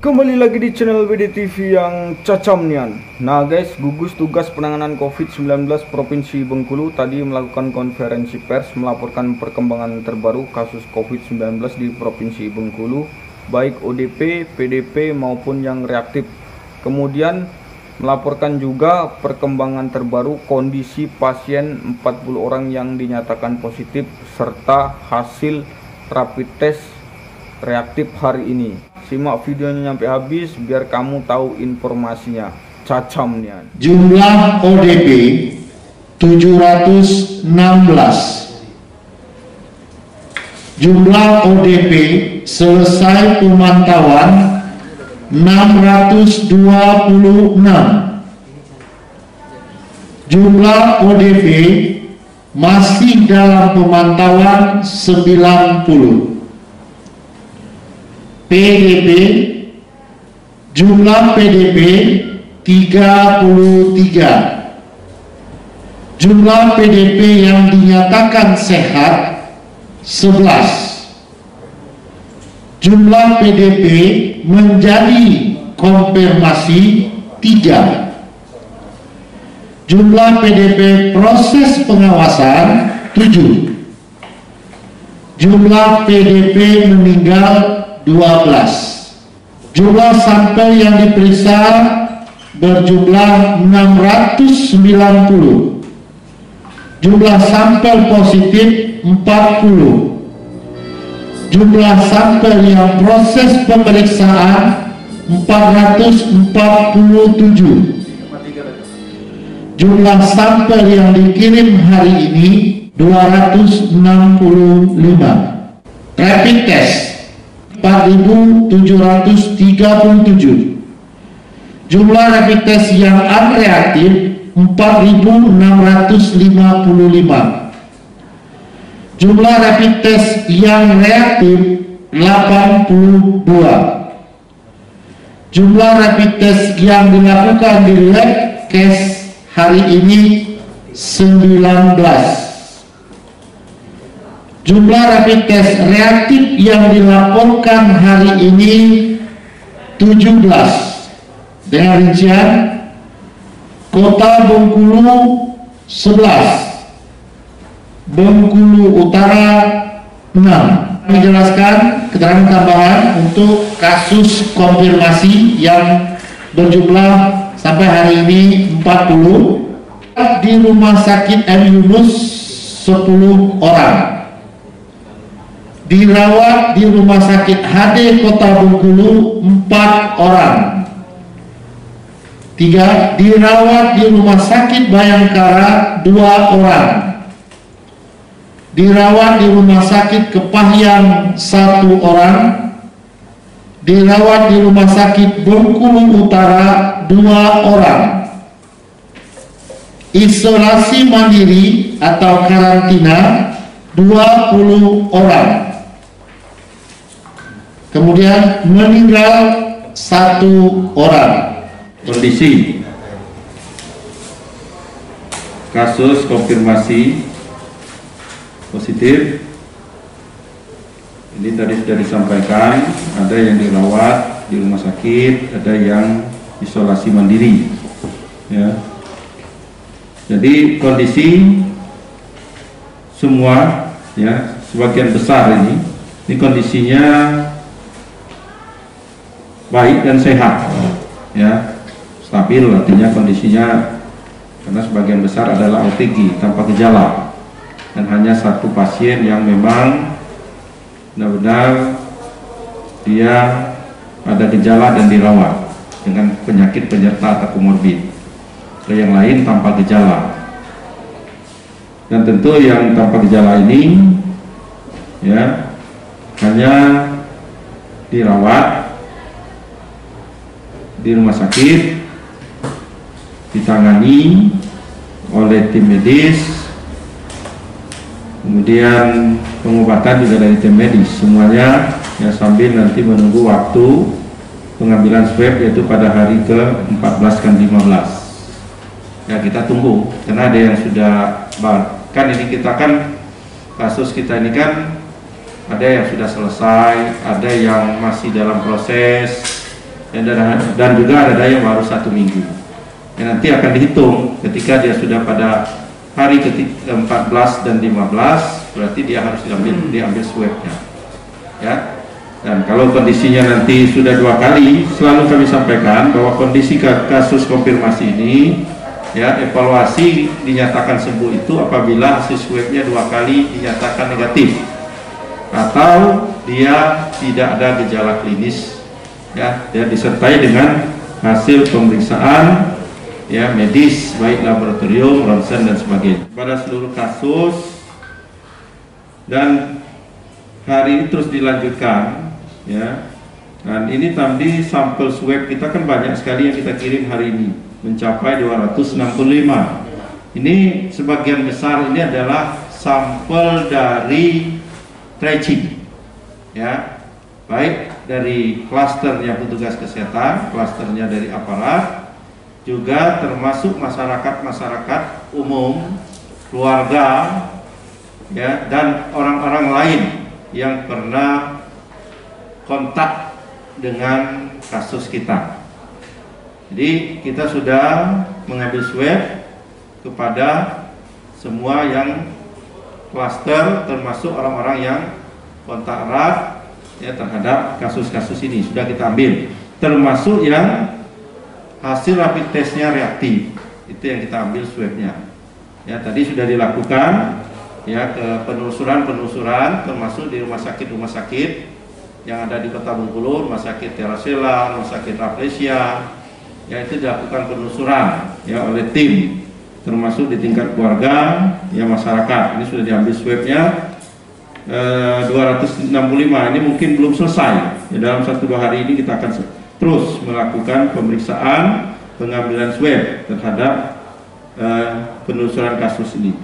Kembali lagi di channel WD TV yang cacam nian. Nah guys, gugus tugas penanganan COVID-19 Provinsi Bengkulu tadi melakukan konferensi pers melaporkan perkembangan terbaru kasus COVID-19 di Provinsi Bengkulu, baik ODP, PDP maupun yang reaktif. Kemudian melaporkan juga perkembangan terbaru kondisi pasien 40 orang yang dinyatakan positif serta hasil rapid test reaktif hari ini. Simak videonya sampai habis biar kamu tahu informasinya. Cacam nian. Jumlah ODP 716. Jumlah ODP selesai pemantauan 626. Jumlah ODP masih dalam pemantauan 90. PDP, jumlah PDP 33. Jumlah PDP yang dinyatakan sehat 11. Jumlah PDP menjadi konfirmasi 3. Jumlah PDP proses pengawasan 7. Jumlah PDP meninggal 12. Jumlah sampel yang diperiksa berjumlah 690. Jumlah sampel positif 40. Jumlah sampel yang proses pemeriksaan 447. Jumlah sampel yang dikirim hari ini 265. Rapid test 4.737. Jumlah rapid test yang unreaktif 4.655. Jumlah rapid test yang reaktif 82. Jumlah rapid test yang dilakukan di lab case hari ini 19. Jumlah rapid test reaktif yang dilaporkan hari ini 17. Dengan rincian Kota Bengkulu 11, Bengkulu Utara 6. Menjelaskan keterangan tambahan untuk kasus konfirmasi yang berjumlah sampai hari ini 40. Di Rumah Sakit M Yunus 10 orang. Dirawat di Rumah Sakit HD Kota Bengkulu 4 orang. 3. Dirawat di Rumah Sakit Bayangkara 2 orang. Dirawat di Rumah Sakit Kepahyang 1 orang. Dirawat di Rumah Sakit Bengkulu Utara 2 orang. Isolasi mandiri atau karantina 20 orang. Kemudian meninggal 1 orang. Kondisi kasus konfirmasi positif ini tadi sudah disampaikan, ada yang dirawat di rumah sakit, ada yang isolasi mandiri, ya. Jadi kondisi semua, ya, sebagian besar ini kondisinya baik dan sehat, ya, stabil, artinya kondisinya, karena sebagian besar adalah OTG tanpa gejala, dan hanya 1 pasien yang memang benar-benar dia ada gejala dan dirawat dengan penyakit penyerta atau komorbid. Yang lain tanpa gejala, dan tentu yang tanpa gejala ini, ya, hanya dirawat di rumah sakit, ditangani oleh tim medis, kemudian pengobatan juga dari tim medis, semuanya, ya, sambil nanti menunggu waktu pengambilan swab, yaitu pada hari ke-14 dan 15. Ya, kita tunggu, karena ada yang sudah, bahkan ini kita kan, kasus kita ini kan ada yang sudah selesai, ada yang masih dalam proses, ya, dan juga ada yang baru 1 minggu. Ya, nanti akan dihitung ketika dia sudah pada hari ke-14 dan 15, berarti dia harus diambil swabnya. Ya. Dan kalau kondisinya nanti sudah 2 kali, selalu kami sampaikan bahwa kondisi kasus konfirmasi ini, ya, evaluasi dinyatakan sembuh itu apabila hasil swabnya 2 kali dinyatakan negatif atau dia tidak ada gejala klinis, ya, dan disertai dengan hasil pemeriksaan, ya, medis baik laboratorium, ronsen dan sebagainya pada seluruh kasus. Dan hari ini terus dilanjutkan, ya. Dan ini tadi sampel swab kita kan banyak sekali yang kita kirim hari ini, mencapai 265. Ini sebagian besar ini adalah sampel dari tracing, ya, baik dari klasternya petugas kesehatan, klasternya dari aparat, juga termasuk masyarakat umum, keluarga, ya, dan orang-orang lain yang pernah kontak dengan kasus kita. Jadi kita sudah mengambil swab kepada semua yang klaster, termasuk orang-orang yang kontak erat, ya, terhadap kasus-kasus ini sudah kita ambil, termasuk yang hasil rapid testnya reaktif, itu yang kita ambil swabnya. Ya, tadi sudah dilakukan, ya, ke penelusuran termasuk di rumah sakit yang ada di Kota Bengkulu, Rumah Sakit Terasela, Rumah Sakit Rafflesia, ya, itu dilakukan penelusuran, ya, oleh tim, termasuk di tingkat keluarga, ya, masyarakat. Ini sudah diambil swabnya 265. Ini mungkin belum selesai, ya, dalam 1-2 hari ini kita akan terus melakukan pemeriksaan pengambilan swab terhadap penelusuran kasus ini.